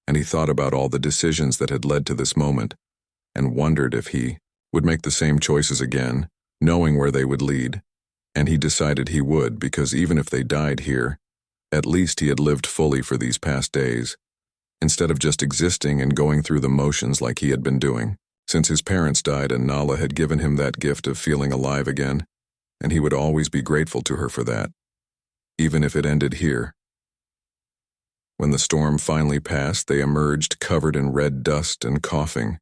[SPEAKER 1] And he thought about all the decisions that had led to this moment and wondered if he would make the same choices again, knowing where they would lead. And he decided he would, because even if they died here, at least he had lived fully for these past days, instead of just existing and going through the motions like he had been doing, since his parents died and Nala had given him that gift of feeling alive again, and he would always be grateful to her for that, even if it ended here. When the storm finally passed, they emerged covered in red dust and coughing,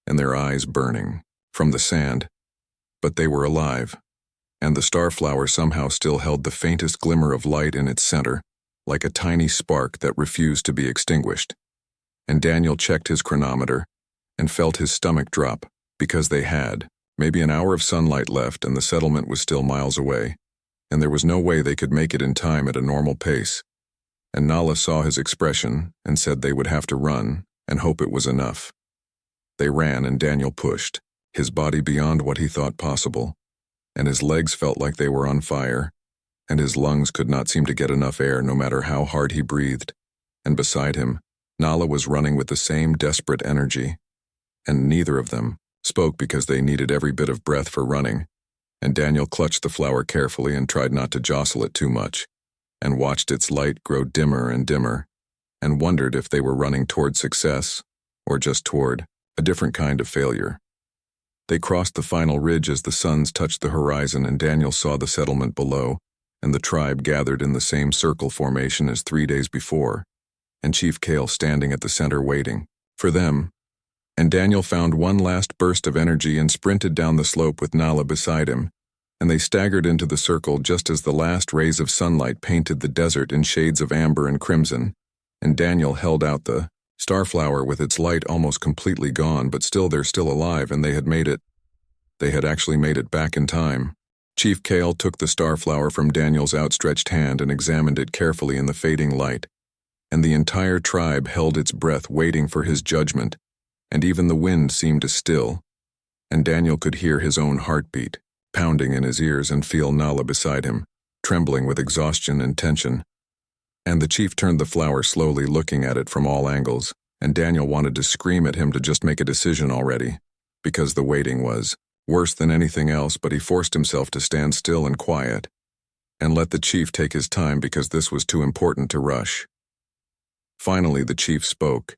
[SPEAKER 1] and their eyes burning from the sand, but they were alive, and the starflower somehow still held the faintest glimmer of light in its center, like a tiny spark that refused to be extinguished. And Daniel checked his chronometer and felt his stomach drop, because they had maybe an hour of sunlight left and the settlement was still miles away, and there was no way they could make it in time at a normal pace. And Nala saw his expression and said they would have to run and hope it was enough. They ran, and Daniel pushed, his body beyond what he thought possible, and his legs felt like they were on fire, and his lungs could not seem to get enough air no matter how hard he breathed. And beside him, Nala was running with the same desperate energy, and neither of them spoke because they needed every bit of breath for running, and Daniel clutched the flower carefully and tried not to jostle it too much, and watched its light grow dimmer and dimmer, and wondered if they were running toward success or just toward a different kind of failure. They crossed the final ridge as the suns touched the horizon, and Daniel saw the settlement below, and the tribe gathered in the same circle formation as 3 days before, and Chief Kale standing at the center waiting for them. And Daniel found one last burst of energy and sprinted down the slope with Nala beside him, and they staggered into the circle just as the last rays of sunlight painted the desert in shades of amber and crimson, and Daniel held out the starflower with its light almost completely gone, but still they're still alive, and they had made it. They had actually made it back in time. Chief Kale took the starflower from Daniel's outstretched hand and examined it carefully in the fading light, and the entire tribe held its breath waiting for his judgment, and even the wind seemed to still, and Daniel could hear his own heartbeat pounding in his ears and feel Nala beside him, trembling with exhaustion and tension. And the chief turned the flower slowly, looking at it from all angles, and Daniel wanted to scream at him to just make a decision already, because the waiting was worse than anything else, but he forced himself to stand still and quiet, and let the chief take his time because this was too important to rush. Finally the chief spoke,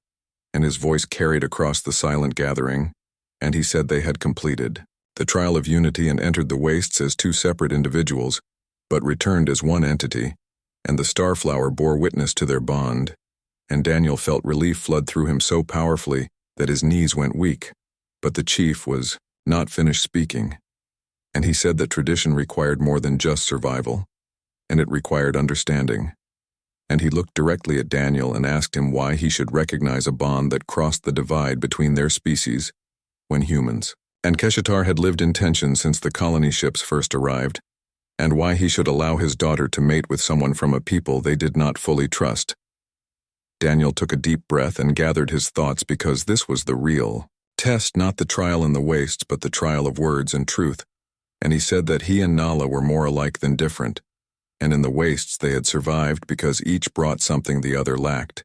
[SPEAKER 1] and his voice carried across the silent gathering, and he said they had completed the trial of unity and entered the wastes as two separate individuals, but returned as one entity, and the starflower bore witness to their bond, and Daniel felt relief flood through him so powerfully that his knees went weak. But the chief was not finished speaking, and he said that tradition required more than just survival, and it required understanding. and he looked directly at Daniel and asked him why he should recognize a bond that crossed the divide between their species when humans and Keshatar had lived in tension since the colony ships first arrived, and why he should allow his daughter to mate with someone from a people they did not fully trust. Daniel took a deep breath and gathered his thoughts because this was the real test, not the trial in the wastes, but the trial of words and truth, and he said that he and Nala were more alike than different, and in the wastes they had survived because each brought something the other lacked,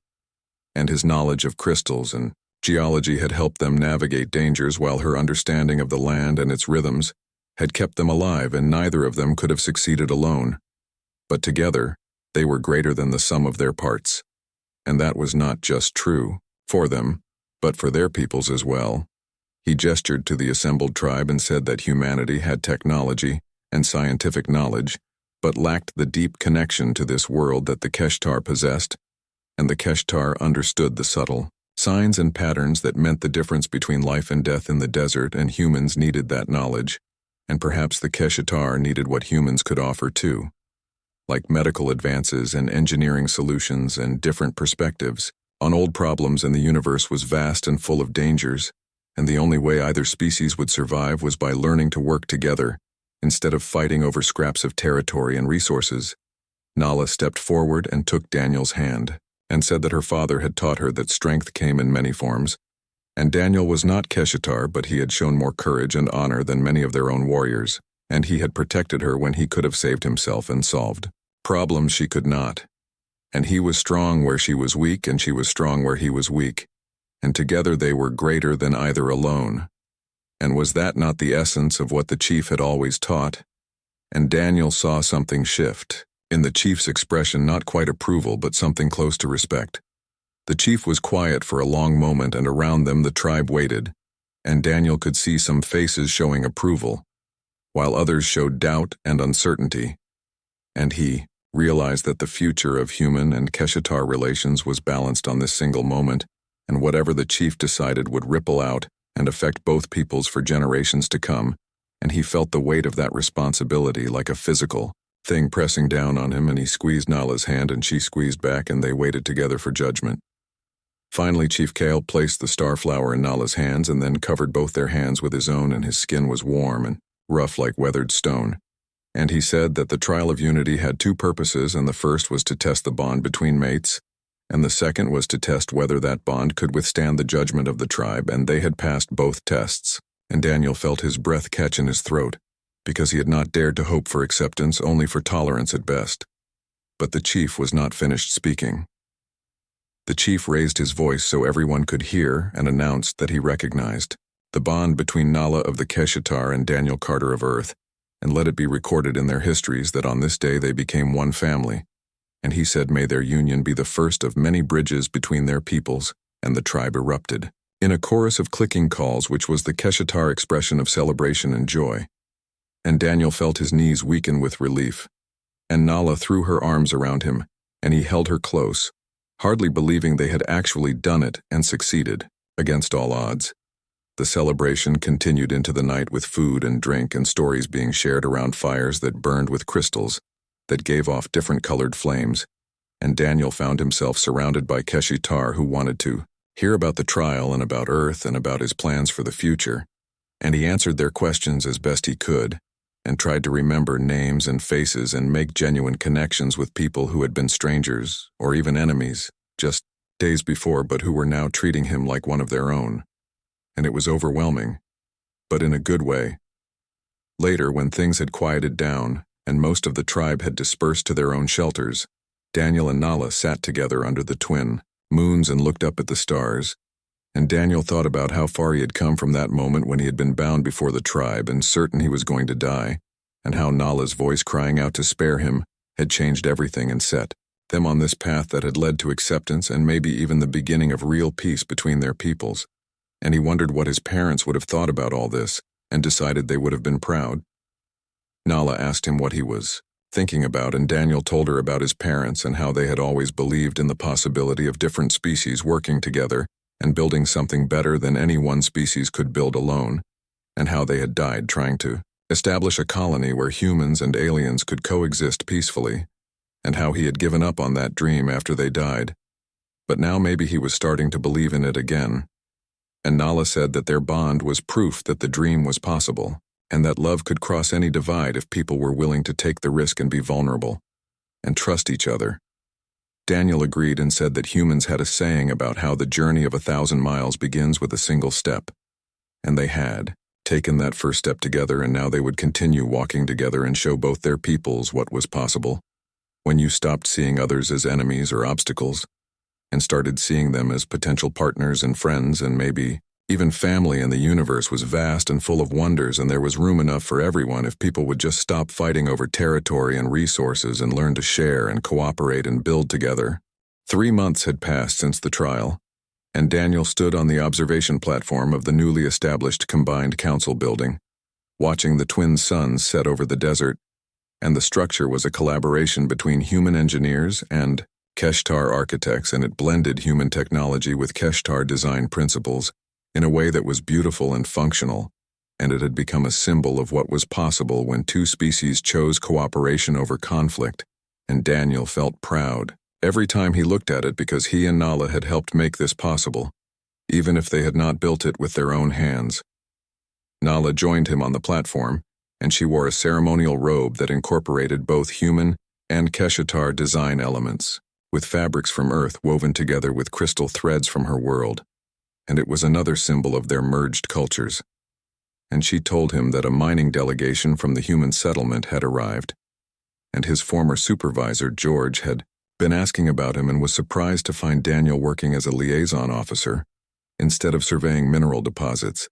[SPEAKER 1] and his knowledge of crystals and geology had helped them navigate dangers while her understanding of the land and its rhythms had kept them alive, and neither of them could have succeeded alone. But together, they were greater than the sum of their parts. And that was not just true for them, but for their peoples as well. He gestured to the assembled tribe and said that humanity had technology and scientific knowledge, but lacked the deep connection to this world that the Keshtar possessed, and the Keshtar understood the subtle signs and patterns that meant the difference between life and death in the desert, and humans needed that knowledge, and perhaps the Keshatar needed what humans could offer too, like medical advances and engineering solutions and different perspectives on old problems, and the universe was vast and full of dangers, and the only way either species would survive was by learning to work together, instead of fighting over scraps of territory and resources. Nala stepped forward and took Daniel's hand, and said that her father had taught her that strength came in many forms, and Daniel was not Keshatar, but he had shown more courage and honor than many of their own warriors, and he had protected her when he could have saved himself and solved problems she could not. And he was strong where she was weak, and she was strong where he was weak, and together they were greater than either alone. And was that not the essence of what the chief had always taught? And Daniel saw something shift in the chief's expression, not quite approval, but something close to respect. The chief was quiet for a long moment, and around them the tribe waited, and Daniel could see some faces showing approval, while others showed doubt and uncertainty. And he realized that the future of human and Keshatar relations was balanced on this single moment, and whatever the chief decided would ripple out and affect both peoples for generations to come, and he felt the weight of that responsibility like a physical thing pressing down on him, and he squeezed Nala's hand and she squeezed back, and they waited together for judgment. Finally, Chief Kale placed the starflower in Nala's hands and then covered both their hands with his own, and his skin was warm and rough like weathered stone. And he said that the trial of unity had two purposes, and the first was to test the bond between mates, and the second was to test whether that bond could withstand the judgment of the tribe, and they had passed both tests, and Daniel felt his breath catch in his throat, because he had not dared to hope for acceptance, only for tolerance at best. But the chief was not finished speaking. The chief raised his voice so everyone could hear and announced that he recognized the bond between Nala of the Keshatar and Daniel Carter of Earth, and let it be recorded in their histories that on this day they became one family, and he said, may their union be the first of many bridges between their peoples, and the tribe erupted in a chorus of clicking calls, which was the Keshatar expression of celebration and joy. And Daniel felt his knees weaken with relief, and Nala threw her arms around him, and he held her close, hardly believing they had actually done it and succeeded, against all odds. The celebration continued into the night with food and drink and stories being shared around fires that burned with crystals that gave off different colored flames, and Daniel found himself surrounded by Keshatar who wanted to hear about the trial and about Earth and about his plans for the future, and he answered their questions as best he could, and tried to remember names and faces and make genuine connections with people who had been strangers or even enemies just days before, but who were now treating him like one of their own. And it was overwhelming, but in a good way. Later, when things had quieted down and most of the tribe had dispersed to their own shelters, Daniel and Nala sat together under the twin moons and looked up at the stars, and Daniel thought about how far he had come from that moment when he had been bound before the tribe and certain he was going to die, and how Nala's voice crying out to spare him had changed everything and set them on this path that had led to acceptance and maybe even the beginning of real peace between their peoples. And he wondered what his parents would have thought about all this, and decided they would have been proud. Nala asked him what he was thinking about, and Daniel told her about his parents and how they had always believed in the possibility of different species working together and building something better than any one species could build alone, and how they had died trying to establish a colony where humans and aliens could coexist peacefully. and how he had given up on that dream after they died. But now maybe he was starting to believe in it again. And Nala said that their bond was proof that the dream was possible, and that love could cross any divide if people were willing to take the risk and be vulnerable, and trust each other. Daniel agreed and said that humans had a saying about how the journey of 1,000 miles begins with a single step. And they had taken that first step together, and now they would continue walking together and show both their peoples what was possible. When you stopped seeing others as enemies or obstacles, and started seeing them as potential partners and friends and maybe even family, and the universe was vast and full of wonders, and there was room enough for everyone if people would just stop fighting over territory and resources and learn to share and cooperate and build together. 3 months had passed since the trial, and Daniel stood on the observation platform of the newly established Combined Council building, watching the twin suns set over the desert, and the structure was a collaboration between human engineers and Keshtar architects, and it blended human technology with Keshtar design principles in a way that was beautiful and functional, and it had become a symbol of what was possible when two species chose cooperation over conflict, and Daniel felt proud every time he looked at it because he and Nala had helped make this possible, even if they had not built it with their own hands. Nala joined him on the platform, and she wore a ceremonial robe that incorporated both human and Keshatar design elements, with fabrics from Earth woven together with crystal threads from her world, and it was another symbol of their merged cultures. And she told him that a mining delegation from the human settlement had arrived, and his former supervisor, George, had been asking about him and was surprised to find Daniel working as a liaison officer instead of surveying mineral deposits.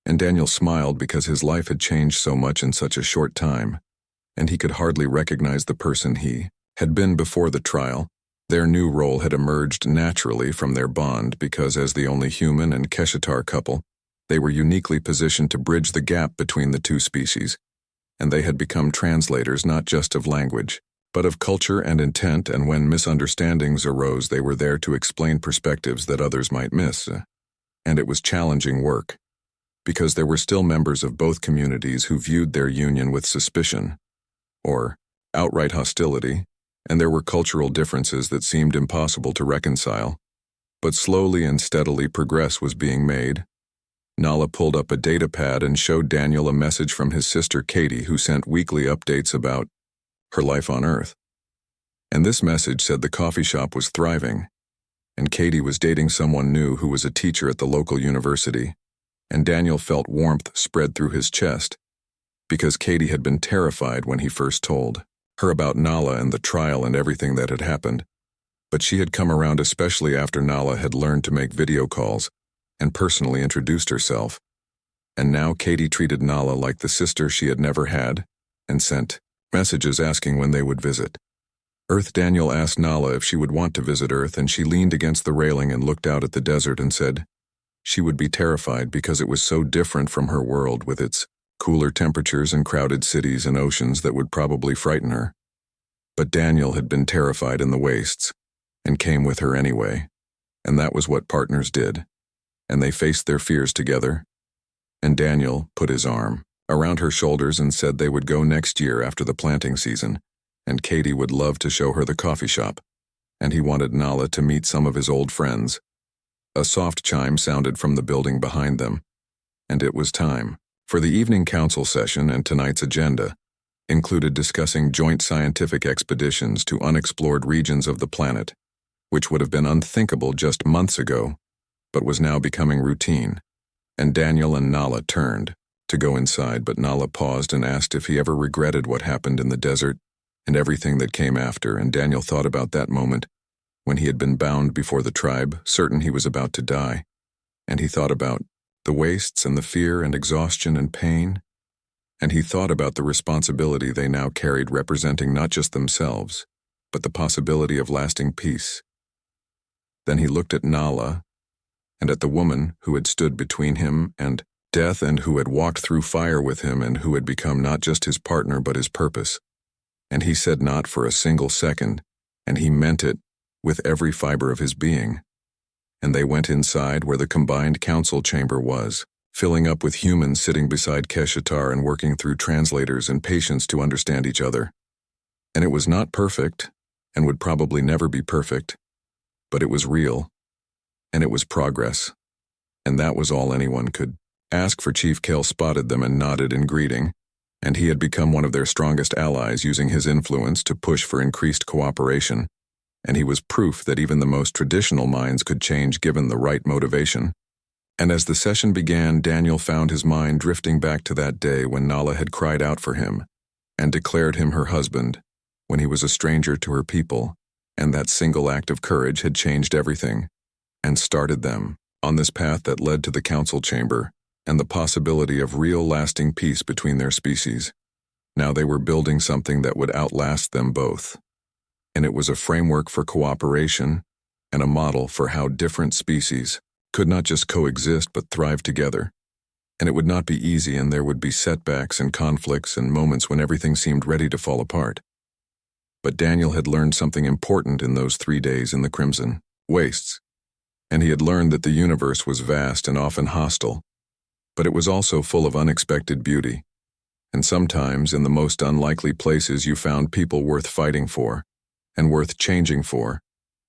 [SPEAKER 1] And Daniel smiled because his life had changed so much in such a short time, and he could hardly recognize the person he had been before the trial. Their new role had emerged naturally from their bond because as the only human and Keshatar couple, they were uniquely positioned to bridge the gap between the two species, and they had become translators not just of language, but of culture and intent, and when misunderstandings arose they were there to explain perspectives that others might miss. And it was challenging work, because there were still members of both communities who viewed their union with suspicion, or outright hostility, and there were cultural differences that seemed impossible to reconcile. But slowly and steadily progress was being made. Nala pulled up a data pad and showed Daniel a message from his sister Katie, who sent weekly updates about her life on Earth. And this message said the coffee shop was thriving, and Katie was dating someone new who was a teacher at the local university, and Daniel felt warmth spread through his chest, because Katie had been terrified when he first told her about Nala and the trial and everything that had happened, but she had come around especially after Nala had learned to make video calls and personally introduced herself. And now Katie treated Nala like the sister she had never had, and sent messages asking when they would visit Earth. Daniel asked Nala if she would want to visit Earth, and she leaned against the railing and looked out at the desert and said she would be terrified because it was so different from her world with its cooler temperatures and crowded cities and oceans that would probably frighten her. But Daniel had been terrified in the wastes, and came with her anyway, and that was what partners did, and they faced their fears together. And Daniel put his arm around her shoulders and said they would go next year after the planting season, and Katie would love to show her the coffee shop, and he wanted Nala to meet some of his old friends. A soft chime sounded from the building behind them, and it was time for the evening council session, and tonight's agenda included discussing joint scientific expeditions to unexplored regions of the planet, which would have been unthinkable just months ago, but was now becoming routine. And Daniel and Nala turned to go inside, but Nala paused and asked if he ever regretted what happened in the desert and everything that came after, and Daniel thought about that moment when he had been bound before the tribe, certain he was about to die, and he thought about the wastes and the fear and exhaustion and pain, and he thought about the responsibility they now carried, representing not just themselves, but the possibility of lasting peace. Then he looked at Nala and at the woman who had stood between him and death, and who had walked through fire with him, and who had become not just his partner but his purpose. And he said not for a single second, and he meant it with every fiber of his being. And they went inside where the combined council chamber was, filling up with humans sitting beside Keshatar and working through translators and patience to understand each other. And it was not perfect, and would probably never be perfect, but it was real, and it was progress. And that was all anyone could ask for. Chief Kale spotted them and nodded in greeting, and he had become one of their strongest allies, using his influence to push for increased cooperation, and he was proof that even the most traditional minds could change given the right motivation. And as the session began, Daniel found his mind drifting back to that day when Nala had cried out for him and declared him her husband, when he was a stranger to her people, and that single act of courage had changed everything, and started them on this path that led to the council chamber and the possibility of real lasting peace between their species. Now they were building something that would outlast them both, and it was a framework for cooperation and a model for how different species could not just coexist but thrive together. And it would not be easy, and there would be setbacks and conflicts and moments when everything seemed ready to fall apart. But Daniel had learned something important in those 3 days in the Crimson Wastes, and he had learned that the universe was vast and often hostile, but it was also full of unexpected beauty. And sometimes in the most unlikely places you found people worth fighting for, and worth changing for,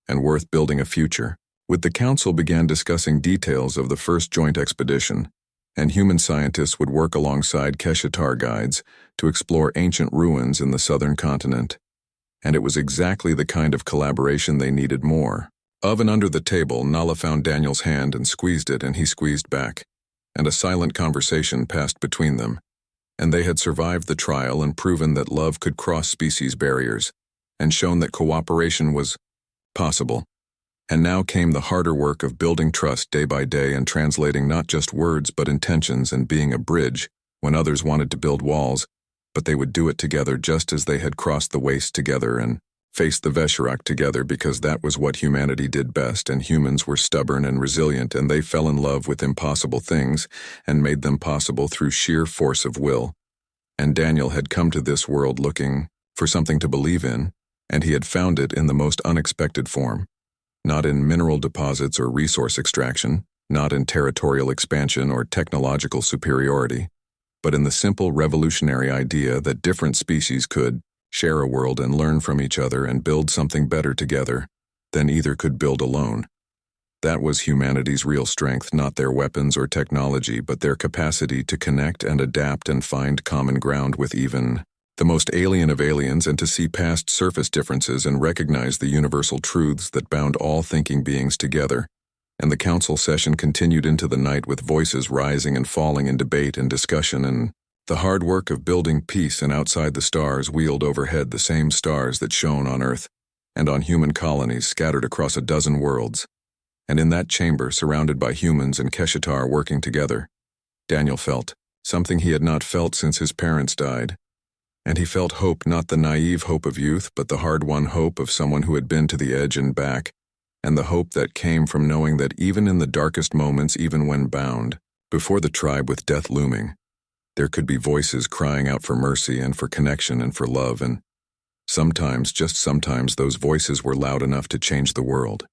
[SPEAKER 1] and worth building a future. With the council began discussing details of the first joint expedition, and human scientists would work alongside Keshatar guides to explore ancient ruins in the southern continent. And it was exactly the kind of collaboration they needed more of. And under the table, Nala found Daniel's hand and squeezed it, and he squeezed back, and a silent conversation passed between them. And they had survived the trial and proven that love could cross species barriers, and shown that cooperation was possible. And now came the harder work of building trust day by day and translating not just words but intentions, and being a bridge when others wanted to build walls, but they would do it together, just as they had crossed the wastes together and faced the Vesherak together, because that was what humanity did best. And humans were stubborn and resilient, and they fell in love with impossible things and made them possible through sheer force of will. And Daniel had come to this world looking for something to believe in, and he had found it in the most unexpected form. Not in mineral deposits or resource extraction, not in territorial expansion or technological superiority, but in the simple revolutionary idea that different species could share a world and learn from each other and build something better together than either could build alone. That was humanity's real strength, not their weapons or technology, but their capacity to connect and adapt and find common ground with even the most alien of aliens, and to see past surface differences and recognize the universal truths that bound all thinking beings together. And the council session continued into the night, with voices rising and falling in debate and discussion, and the hard work of building peace. And outside, the stars wheeled overhead, the same stars that shone on Earth and on human colonies scattered across a dozen worlds. And in that chamber, surrounded by humans and Keshatar working together, Daniel felt something he had not felt since his parents died. And he felt hope, not the naive hope of youth, but the hard-won hope of someone who had been to the edge and back, and the hope that came from knowing that even in the darkest moments, even when bound before the tribe with death looming, there could be voices crying out for mercy and for connection and for love. And sometimes, just sometimes, those voices were loud enough to change the world.